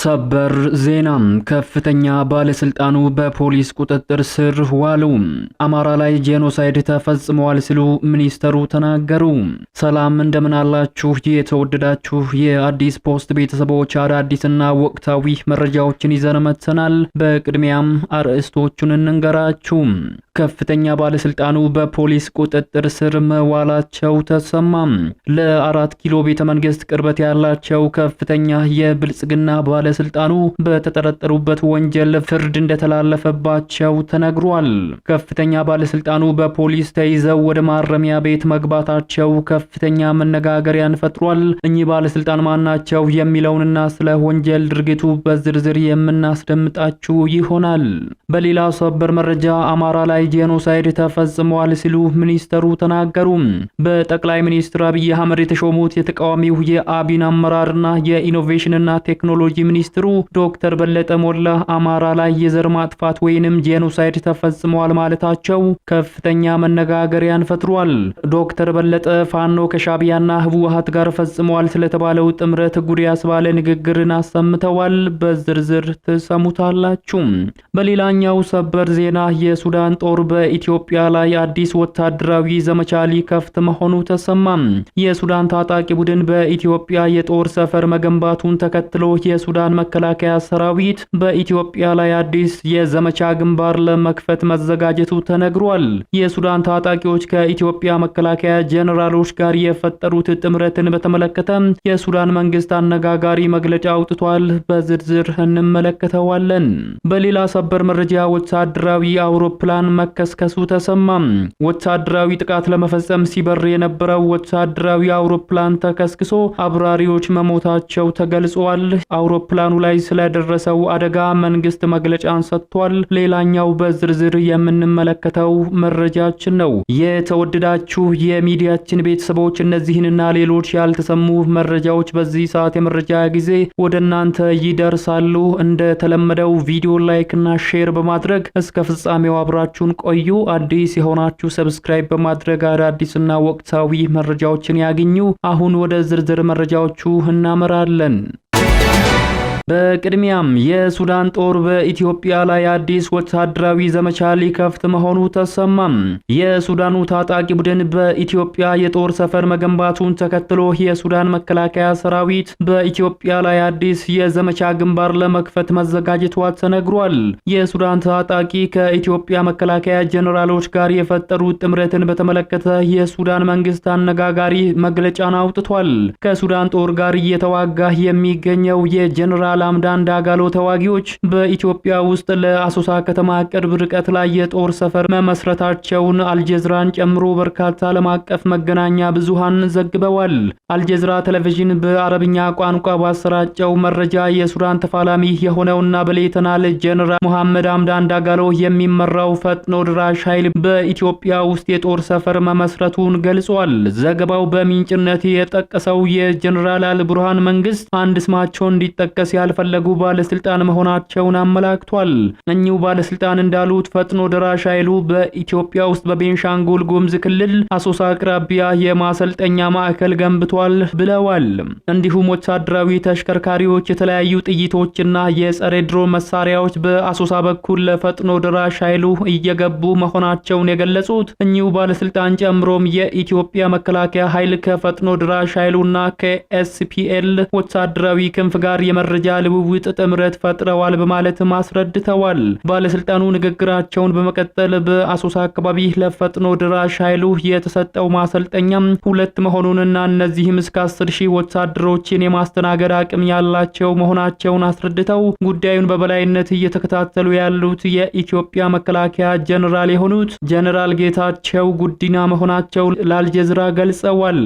ሰበር ዜና ከፍተኛ ባለስልጣኑ በፖሊስ ቁጥጥር ስር ዋሉ። አማራ ላይ ጄኖሳይድ ተፈጽሟል ሲሉ ሚኒስተሩ ተናገሩ። ሰላም እንደምን አላችሁ የተወደዳችሁ የአዲስ ፖስት ቤተሰቦች፣ አዳዲስና ወቅታዊ መረጃዎችን ይዘን መጥተናል። በቅድሚያም አርዕስቶቹን እንንገራችሁ። ከፍተኛ ባለስልጣኑ በፖሊስ ቁጥጥር ስር መዋላቸው ተሰማ። ለ4 ኪሎ ቤተ መንግስት ቅርበት ያላቸው ከፍተኛ የብልጽግና ባለስልጣኑ በተጠረጠሩበት ወንጀል ፍርድ እንደተላለፈባቸው ተነግሯል። ከፍተኛ ባለስልጣኑ በፖሊስ ተይዘው ወደ ማረሚያ ቤት መግባታቸው ከፍተኛ መነጋገሪያን ፈጥሯል። እኚህ ባለስልጣን ማናቸው የሚለውንና ስለ ወንጀል ድርጊቱ በዝርዝር የምናስደምጣችሁ ይሆናል። በሌላ ሰበር መረጃ አማራ ላይ ጄኖሳይድ ተፈጽሟል ሲሉ ሚኒስተሩ ተናገሩ። በጠቅላይ ሚኒስትር አብይ አህመድ የተሾሙት የተቃዋሚው የአቢን አመራርና የኢኖቬሽንና ቴክኖሎጂ ሚኒስትሩ ዶክተር በለጠ ሞላ አማራ ላይ የዘር ማጥፋት ወይንም ጄኖሳይድ ተፈጽሟል ማለታቸው ከፍተኛ መነጋገሪያን ፈጥሯል። ዶክተር በለጠ ፋኖ ከሻቢያና ህወሓት ጋር ፈጽሟል ስለተባለው ጥምረት ጉድ ያስባለ ንግግርን አሰምተዋል። በዝርዝር ትሰሙታላችሁ። በሌላኛው ሰበር ዜና የሱዳን ጦር በኢትዮጵያ ላይ አዲስ ወታደራዊ ዘመቻ ሊከፍት መሆኑ ተሰማ። የሱዳን ታጣቂ ቡድን በኢትዮጵያ የጦር ሰፈር መገንባቱን ተከትሎ የሱዳን መከላከያ ሰራዊት በኢትዮጵያ ላይ አዲስ የዘመቻ ግንባር ለመክፈት መዘጋጀቱ ተነግሯል። የሱዳን ታጣቂዎች ከኢትዮጵያ መከላከያ ጄኔራሎች ጋር የፈጠሩት ጥምረትን በተመለከተ የሱዳን መንግስት አነጋጋሪ መግለጫ አውጥቷል። በዝርዝር እንመለከተዋለን። በሌላ ሰበር መረጃ ወታደራዊ አውሮፕላን መከስከሱ ተሰማ። ወታደራዊ ጥቃት ለመፈጸም ሲበር የነበረው ወታደራዊ አውሮፕላን ተከስክሶ አብራሪዎች መሞታቸው ተገልጿል። አውሮፕላኑ ላይ ስለደረሰው አደጋ መንግስት መግለጫን ሰጥቷል። ሌላኛው በዝርዝር የምንመለከተው መረጃችን ነው። የተወደዳችሁ የሚዲያችን ቤተሰቦች እነዚህንና ሌሎች ያልተሰሙ መረጃዎች በዚህ ሰዓት የመረጃ ጊዜ ወደ እናንተ ይደርሳሉ። እንደተለመደው ቪዲዮ ላይክ እና ሼር በማድረግ እስከ ፍጻሜው አብራችሁን ቆዩ። አዲስ የሆናችሁ ሰብስክራይብ በማድረግ አዳዲስና ወቅታዊ መረጃዎችን ያገኙ። አሁን ወደ ዝርዝር መረጃዎቹ እናመራለን። በቅድሚያም የሱዳን ጦር በኢትዮጵያ ላይ አዲስ ወታደራዊ ዘመቻ ሊከፍት መሆኑ ተሰማ። የሱዳኑ ታጣቂ ቡድን በኢትዮጵያ የጦር ሰፈር መገንባቱን ተከትሎ የሱዳን መከላከያ ሰራዊት በኢትዮጵያ ላይ አዲስ የዘመቻ ግንባር ለመክፈት መዘጋጀቱ ተነግሯል። የሱዳን ታጣቂ ከኢትዮጵያ መከላከያ ጄኔራሎች ጋር የፈጠሩት ጥምረትን በተመለከተ የሱዳን መንግስት አነጋጋሪ መግለጫን አውጥቷል። ከሱዳን ጦር ጋር እየተዋጋ የሚገኘው የጄኔራል ላምዳን ዳጋሎ ተዋጊዎች በኢትዮጵያ ውስጥ ለአሶሳ ከተማ ቅርብ ርቀት ላይ የጦር ሰፈር መመስረታቸውን አልጀዝራን ጨምሮ በርካታ ዓለም አቀፍ መገናኛ ብዙሃን ዘግበዋል። አልጀዝራ ቴሌቪዥን በአረብኛ ቋንቋ ባሰራጨው መረጃ የሱዳን ተፋላሚ የሆነውና በሌተናል ጄኔራል መሐመድ ሐምዳን ዳጋሎ የሚመራው ፈጥኖ ድራሽ ኃይል በኢትዮጵያ ውስጥ የጦር ሰፈር መመስረቱን ገልጿል። ዘገባው በምንጭነት የጠቀሰው የጄኔራል አልቡርሃን መንግስት አንድ ስማቸው እንዲጠቀስ ያልፈለጉ ባለስልጣን መሆናቸውን አመላክቷል። እኚሁ ባለስልጣን እንዳሉት ፈጥኖ ደራሽ ኃይሉ በኢትዮጵያ ውስጥ በቤንሻንጉል ጉሙዝ ክልል አሶሳ አቅራቢያ የማሰልጠኛ ማዕከል ገንብቷል ብለዋል። እንዲሁም ወታደራዊ ተሽከርካሪዎች፣ የተለያዩ ጥይቶችና የጸረ ድሮን መሳሪያዎች በአሶሳ በኩል ለፈጥኖ ደራሽ ኃይሉ እየገቡ መሆናቸውን የገለጹት እኚሁ ባለስልጣን ጨምሮም የኢትዮጵያ መከላከያ ኃይል ከፈጥኖ ደራሽ ኃይሉና ከኤስፒኤል ወታደራዊ ክንፍ ጋር የመረጃ ልውውጥ ጥምረት ፈጥረዋል በማለት አስረድተዋል። ባለስልጣኑ ንግግራቸውን በመቀጠል በአሶሳ አካባቢ ለፈጥኖ ድራሽ ኃይሉ የተሰጠው ማሰልጠኛም 2 መሆኑንና እነዚህም እስከ 10,000 ወታደሮችን የማስተናገድ አቅም ያላቸው መሆናቸውን አስረድተው ጉዳዩን በበላይነት እየተከታተሉ ያሉት የኢትዮጵያ መከላከያ ጄኔራል የሆኑት ጄኔራል ጌታቸው ጉዲና መሆናቸው ለአልጀዝራ ገልጸዋል።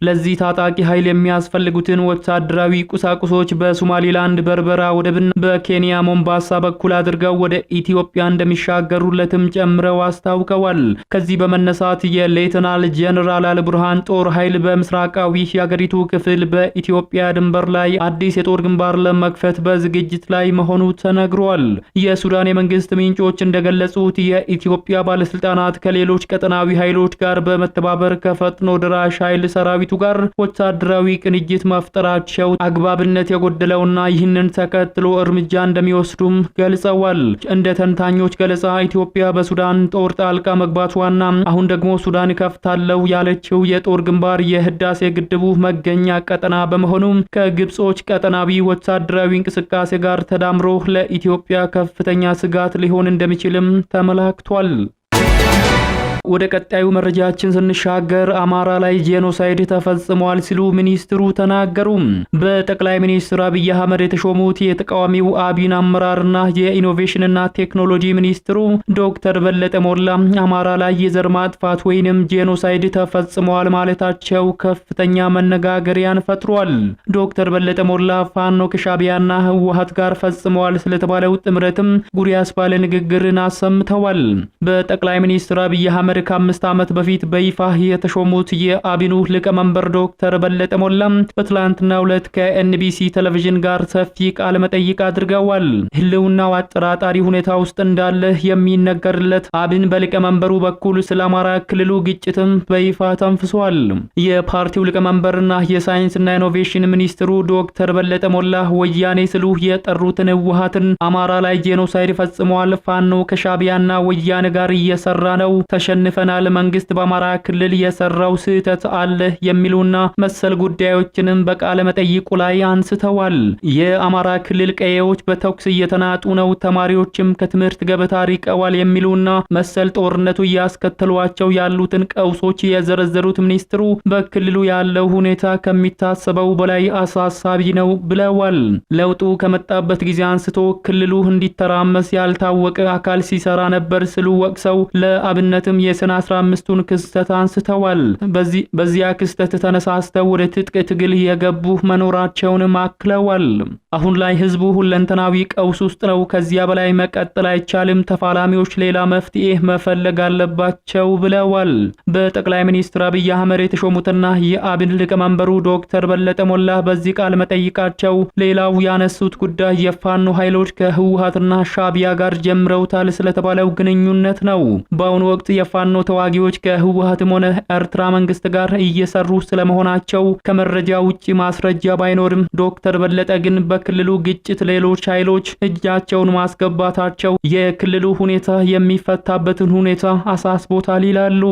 ለዚህ ታጣቂ ኃይል የሚያስፈልጉትን ወታደራዊ ቁሳቁሶች በሶማሊላንድ በርበራ ወደብና በኬንያ ሞምባሳ በኩል አድርገው ወደ ኢትዮጵያ እንደሚሻገሩለትም ጨምረው አስታውቀዋል። ከዚህ በመነሳት የሌተናል ጄኔራል አልቡርሃን ጦር ኃይል በምስራቃዊ የሀገሪቱ ክፍል በኢትዮጵያ ድንበር ላይ አዲስ የጦር ግንባር ለመክፈት በዝግጅት ላይ መሆኑ ተነግሯል። የሱዳን የመንግስት ምንጮች እንደገለጹት የኢትዮጵያ ባለስልጣናት ከሌሎች ቀጠናዊ ኃይሎች ጋር በመተባበር ከፈጥኖ ድራሽ ኃይል ሰራዊት ሰራዊቱ ጋር ወታደራዊ ቅንጅት መፍጠራቸው አግባብነት የጎደለውና ይህንን ተከትሎ እርምጃ እንደሚወስዱም ገልጸዋል። እንደ ተንታኞች ገለጻ ኢትዮጵያ በሱዳን ጦር ጣልቃ መግባቷና አሁን ደግሞ ሱዳን ከፍታለው ያለችው የጦር ግንባር የህዳሴ ግድቡ መገኛ ቀጠና በመሆኑ ከግብጾች ቀጠናዊ ወታደራዊ እንቅስቃሴ ጋር ተዳምሮ ለኢትዮጵያ ከፍተኛ ስጋት ሊሆን እንደሚችልም ተመላክቷል። ወደ ቀጣዩ መረጃችን ስንሻገር አማራ ላይ ጄኖሳይድ ተፈጽሟል ሲሉ ሚኒስትሩ ተናገሩ። በጠቅላይ ሚኒስትር አብይ አህመድ የተሾሙት የተቃዋሚው አብን አመራርና የኢኖቬሽንና ቴክኖሎጂ ሚኒስትሩ ዶክተር በለጠ ሞላ አማራ ላይ የዘር ማጥፋት ወይንም ጄኖሳይድ ተፈጽሟል ማለታቸው ከፍተኛ መነጋገሪያን ፈጥሯል። ዶክተር በለጠ ሞላ ፋኖ ከሻቢያና ህወሓት ጋር ፈጽመዋል ስለተባለው ጥምረትም ጉድ ያስባለ ንግግርን አሰምተዋል። በጠቅላይ ሚኒስትር አብይ አህመድ ከ5 ዓመት በፊት በይፋ የተሾሙት የአብኑ ሊቀመንበር ዶክተር በለጠ ሞላ በትላንትናው ዕለት ከኤንቢሲ ቴሌቪዥን ጋር ሰፊ ቃለ መጠይቅ አድርገዋል። ህልውናው አጠራጣሪ ሁኔታ ውስጥ እንዳለ የሚነገርለት አብን በሊቀመንበሩ በኩል ስለ አማራ ክልሉ ግጭትም በይፋ ተንፍሷል። የፓርቲው ሊቀመንበርና የሳይንስና ኢኖቬሽን ሚኒስትሩ ዶክተር በለጠ ሞላ ወያኔ ስሉ የጠሩትን ህወሓትን አማራ ላይ ጄኖሳይድ ፈጽሟል፣ ፋኖ ከሻቢያና ወያኔ ጋር እየሰራ ነው፣ ተሸንፈናል፣ መንግስት በአማራ ክልል የሰራው ስህተት አለ የሚሉና መሰል ጉዳዮችንም በቃለ መጠይቁ ላይ አንስተዋል። የአማራ ክልል ቀዬዎች በተኩስ እየተናጡ ነው፣ ተማሪዎችም ከትምህርት ገበታ ርቀዋል የሚሉና መሰል ጦርነቱ እያስከተሏቸው ያሉትን ቀውሶች የዘረዘሩት ሚኒስትሩ በክልሉ ያለው ሁኔታ ከሚታሰበው በላይ አሳሳቢ ነው ብለዋል። ለውጡ ከመጣበት ጊዜ አንስቶ ክልሉ እንዲተራመስ ያልታወቀ አካል ሲሰራ ነበር ሲሉ ወቅሰው ለአብነትም የሰኔ 15ቱን ክስተት አንስተዋል። በዚያ ክስተት ተነሳስተው ወደ ትጥቅ ትግል የገቡ መኖራቸውን አክለዋል። አሁን ላይ ህዝቡ ሁለንተናዊ ቀውስ ውስጥ ነው። ከዚያ በላይ መቀጠል አይቻልም። ተፋላሚዎች ሌላ መፍትሄ መፈለግ አለባቸው ብለዋል። በጠቅላይ ሚኒስትር አብይ አህመድ የተሾሙትና የአብን ሊቀመንበሩ ዶክተር በለጠ ሞላ በዚህ ቃል መጠይቃቸው ሌላው ያነሱት ጉዳይ የፋኖ ኃይሎች ከህወሓትና ሻቢያ ጋር ጀምረውታል ስለተባለው ግንኙነት ነው። በአሁኑ ወቅት የፋኖ ተዋጊዎች ከህወሓትም ሆነ ኤርትራ መንግስት ጋር እየሰሩ ስለመሆናቸው ከመረጃ ውጪ ማስረጃ ባይኖርም ዶክተር በለጠ ግን በክልሉ ግጭት ሌሎች ኃይሎች እጃቸውን ማስገባታቸው የክልሉ ሁኔታ የሚፈታበትን ሁኔታ አሳስቦታል ይላሉ።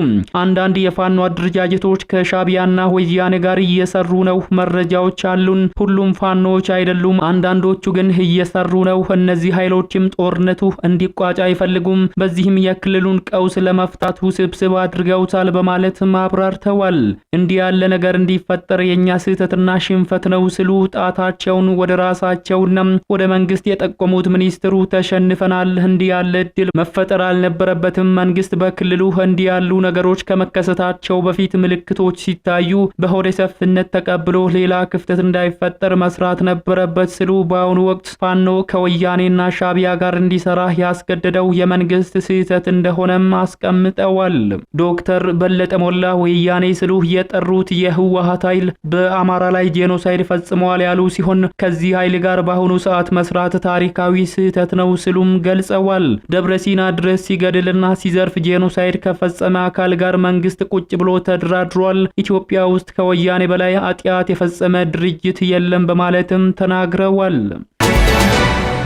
አንዳንድ የፋኖ አደረጃጀቶች ከሻቢያና ወያኔ ጋር እየሰሩ ነው፣ መረጃዎች አሉን። ሁሉም ፋኖዎች አይደሉም፣ አንዳንዶቹ ግን እየሰሩ ነው። እነዚህ ኃይሎችም ጦርነቱ እንዲቋጭ አይፈልጉም። በዚህም የክልሉን ቀውስ ለመፍታት ውስብስብ አድርገውታል በማለት አብራርተዋል። እንዲህ ያለ ነገር እንዲፈጠር የኛ ስህተትና ሽንፈት ነው ሲሉ ጣታቸውን ወደ ራሳቸውና ወደ መንግስት የጠቆሙት ሚኒስትሩ ተሸንፈናል፣ እንዲህ ያለ እድል መፈጠር አልነበረበትም። መንግስት በክልሉ እንዲህ ያሉ ነገሮች ከመከሰታቸው በፊት ምልክቶች ሲታዩ በሆደ ሰፊነት ተቀብሎ ሌላ ክፍተት እንዳይፈጠር መስራት ነበረበት ሲሉ በአሁኑ ወቅት ፋኖ ከወያኔና ሻቢያ ጋር እንዲሰራ ያስገደደው የመንግስት ስህተት እንደሆነም አስቀምጠዋል። ዶክተር በለጠ ሞላ ወያኔ ስሉ የጠሩት የህወሓት ኃይል በአማራ ላይ ጄኖሳይድ ፈጽመዋል ያሉ ሲሆን ከዚህ ኃይል ጋር በአሁኑ ሰዓት መስራት ታሪካዊ ስህተት ነው ሲሉም ገልጸዋል። ደብረሲና ድረስ ሲገድልና ሲዘርፍ ጄኖሳይድ ከፈጸመ አካል ጋር መንግስት ቁጭ ብሎ ተደራድሯል። ኢትዮጵያ ውስጥ ከወያኔ በላይ ኃጢአት የፈጸመ ድርጅት የለም በማለትም ተናግረዋል።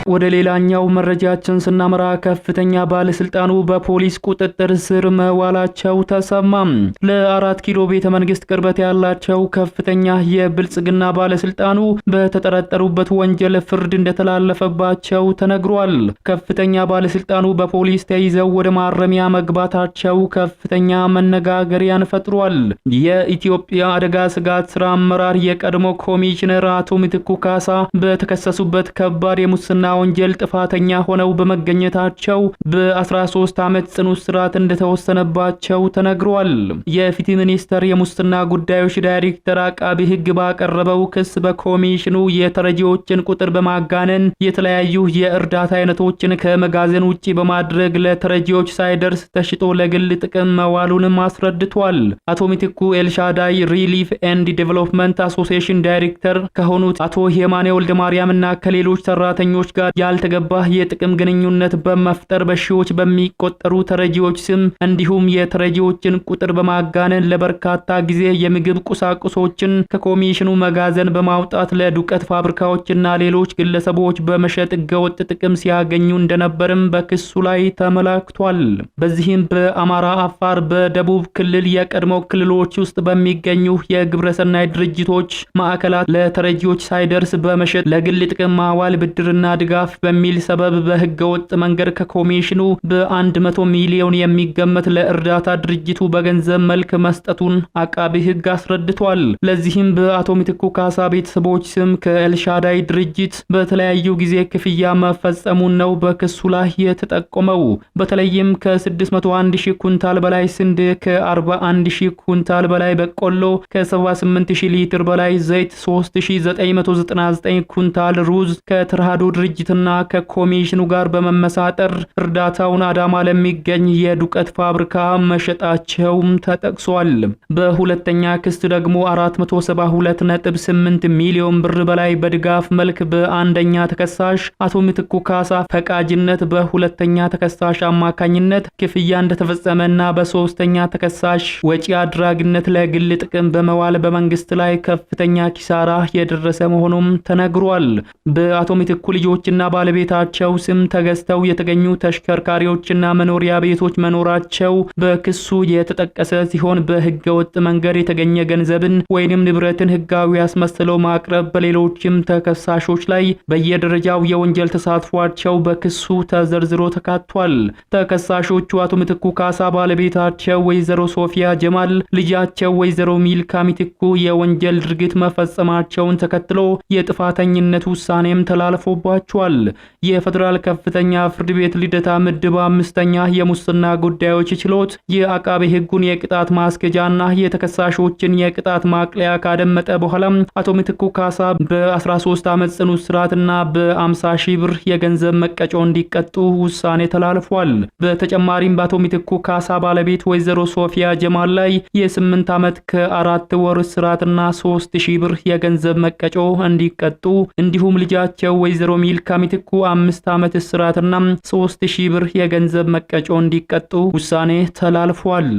ወደ ሌላኛው መረጃችን ስናመራ ከፍተኛ ባለስልጣኑ በፖሊስ ቁጥጥር ስር መዋላቸው ተሰማ። ለ4 ኪሎ ቤተ መንግስት ቅርበት ያላቸው ከፍተኛ የብልጽግና ባለስልጣኑ በተጠረጠሩበት ወንጀል ፍርድ እንደተላለፈባቸው ተነግሯል። ከፍተኛ ባለስልጣኑ በፖሊስ ተይዘው ወደ ማረሚያ መግባታቸው ከፍተኛ መነጋገሪያን ፈጥሯል። የኢትዮጵያ አደጋ ስጋት ስራ አመራር የቀድሞ ኮሚሽነር አቶ ምትኩ ካሳ በተከሰሱበት ከባድ የሙስና ወንጀል ጥፋተኛ ሆነው በመገኘታቸው በ13 ዓመት ጽኑ እስራት እንደተወሰነባቸው ተነግሯል። የፍትህ ሚኒስቴር የሙስና ጉዳዮች ዳይሬክተር አቃቢ ህግ ባቀረበው ክስ በኮሚሽኑ የተረጂዎችን ቁጥር በማጋነን የተለያዩ የእርዳታ አይነቶችን ከመጋዘን ውጪ በማድረግ ለተረጂዎች ሳይደርስ ተሽጦ ለግል ጥቅም መዋሉንም አስረድቷል። አቶ ምትኩ ኤልሻዳይ ሪሊፍ ኤንድ ዴቨሎፕመንት አሶሲዬሽን ዳይሬክተር ከሆኑት አቶ ሄማኔ ወልደ ማርያምና ከሌሎች ሰራተኞች ጋር ጋር ያልተገባ የጥቅም ግንኙነት በመፍጠር በሺዎች በሚቆጠሩ ተረጂዎች ስም እንዲሁም የተረጂዎችን ቁጥር በማጋነን ለበርካታ ጊዜ የምግብ ቁሳቁሶችን ከኮሚሽኑ መጋዘን በማውጣት ለዱቄት ፋብሪካዎችና ሌሎች ግለሰቦች በመሸጥ ህገወጥ ጥቅም ሲያገኙ እንደነበርም በክሱ ላይ ተመላክቷል። በዚህም በአማራ፣ አፋር፣ በደቡብ ክልል የቀድሞ ክልሎች ውስጥ በሚገኙ የግብረሰናይ ድርጅቶች ማዕከላት ለተረጂዎች ሳይደርስ በመሸጥ ለግል ጥቅም ማዋል ብድርና ድጋፍ በሚል ሰበብ በህገወጥ መንገድ ከኮሚሽኑ በ100 ሚሊዮን የሚገመት ለእርዳታ ድርጅቱ በገንዘብ መልክ መስጠቱን አቃቢ ህግ አስረድቷል። ለዚህም በአቶ ምትኩ ካሳ ቤተሰቦች ስም ከኤልሻዳይ ድርጅት በተለያዩ ጊዜ ክፍያ መፈጸሙን ነው በክሱ ላይ የተጠቆመው። በተለይም ከ601 ሺህ ኩንታል በላይ ስንዴ፣ ከ41 ሺህ ኩንታል በላይ በቆሎ፣ ከ78 ሺህ ሊትር በላይ ዘይት፣ 3999 ኩንታል ሩዝ ከተራዶ ድርጅትና ከኮሚሽኑ ጋር በመመሳጠር እርዳታውን አዳማ ለሚገኝ የዱቄት ፋብሪካ መሸጣቸውም ተጠቅሷል። በሁለተኛ ክስ ደግሞ 472.8 ሚሊዮን ብር በላይ በድጋፍ መልክ በአንደኛ ተከሳሽ አቶ ምትኩ ካሳ ፈቃጅነት በሁለተኛ ተከሳሽ አማካኝነት ክፍያ እንደተፈጸመና በሶስተኛ ተከሳሽ ወጪ አድራጊነት ለግል ጥቅም በመዋል በመንግስት ላይ ከፍተኛ ኪሳራ የደረሰ መሆኑም ተነግሯል። በአቶ ምትኩ ልጆችና ባለቤታቸው ስም ተገዝተው የተገኙ ተሽከርካሪዎችና መኖሪያ ቤቶች መኖራቸው በክሱ የተጠቀሰ ሲሆን በህገወጥ መንገድ የተገኘ ገንዘብን ወይንም ንብረትን ህጋዊ አስመስለው ማቅረብ በሌሎችም ተከሳሾች ላይ በየደረጃው የወንጀል ተሳትፏቸው በክሱ ተዘርዝሮ ተካቷል። ተከሳሾቹ አቶ ምትኩ ካሳ፣ ባለቤታቸው ወይዘሮ ሶፊያ ጀማል፣ ልጃቸው ወይዘሮ ሚልካ ምትኩ የወንጀል ድርጊት መፈጸማቸውን ተከትሎ የጥፋተኝነት ውሳኔም ተላልፎባቸዋል። የፌደራል ከፍተኛ ፍርድ ቤት ልደታ ምድብ 5ኛ የሙስና ጉዳዮች ችሎት የአቃቤ ህጉን የቅጣት ማስከጃና የተከሳሾችን የቅጣት ማቅለያ ካደመጠ በኋላ አቶ ምትኩ ካሳ በ13 ዓመት ጽኑ እስራትና በ50 ሺህ ብር የገንዘብ መቀጮ እንዲቀጡ ውሳኔ ተላልፏል። በተጨማሪም በአቶ ምትኩ ካሳ ባለቤት ወይዘሮ ሶፊያ ጀማል ላይ የ8 ዓመት ከ4 ወር እስራትና 3000 ብር የገንዘብ መቀጮ እንዲቀጡ እንዲሁም ልጃቸው ወይዘሮ ሚልካ ምትኩ 5 ዓመት እስራትና 3000 ብር የገንዘብ መቀጮ እንዲቀጡ ውሳኔ ተላልፏል።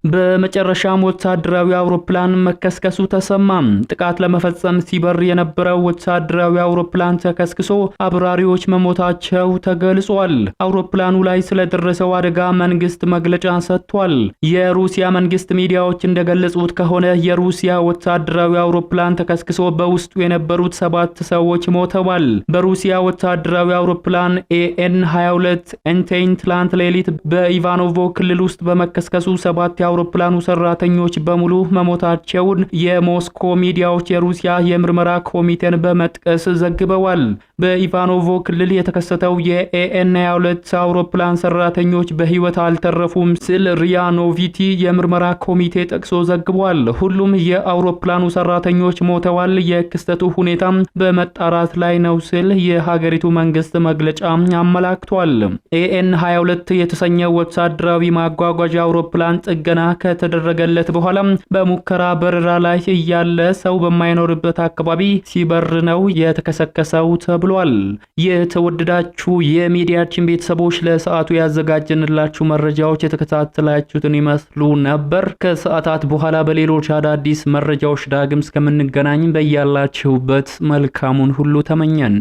በመጨረሻም ወታደራዊ አውሮፕላን መከስከሱ ተሰማ። ጥቃት ለመፈጸም ሲበር የነበረው ወታደራዊ አውሮፕላን ተከስክሶ አብራሪዎች መሞታቸው ተገልጿል። አውሮፕላኑ ላይ ስለደረሰው አደጋ መንግስት መግለጫ ሰጥቷል። የሩሲያ መንግስት ሚዲያዎች እንደገለጹት ከሆነ የሩሲያ ወታደራዊ አውሮፕላን ተከስክሶ በውስጡ የነበሩት 7 ሰዎች ሞተዋል። በሩሲያ ወታደራዊ አውሮፕላን AN-22 ኤንቴይን ትላንት ሌሊት በኢቫኖቮ ክልል ውስጥ በመከስከሱ 7 የአውሮፕላኑ ሰራተኞች በሙሉ መሞታቸውን የሞስኮ ሚዲያዎች የሩሲያ የምርመራ ኮሚቴን በመጥቀስ ዘግበዋል። በኢቫኖቮ ክልል የተከሰተው የAN-22 አውሮፕላን ሰራተኞች በህይወት አልተረፉም ሲል ሪያ ኖቪቲ የምርመራ ኮሚቴ ጠቅሶ ዘግቧል። ሁሉም የአውሮፕላኑ ሰራተኞች ሞተዋል። የክስተቱ ሁኔታም በመጣራት ላይ ነው ሲል የሀገሪቱ መንግስት መግለጫ አመላክቷል። AN-22 የተሰኘው ወታደራዊ ማጓጓዣ አውሮፕላን ጥገና ከተደረገለት በኋላ በሙከራ በረራ ላይ እያለ ሰው በማይኖርበት አካባቢ ሲበር ነው የተከሰከሰው ተብሏል። የተወደዳችሁ የሚዲያችን ቤተሰቦች ለሰዓቱ ያዘጋጀንላችሁ መረጃዎች የተከታተላችሁትን ይመስሉ ነበር። ከሰዓታት በኋላ በሌሎች አዳዲስ መረጃዎች ዳግም እስከምንገናኝ በያላችሁበት መልካሙን ሁሉ ተመኘን።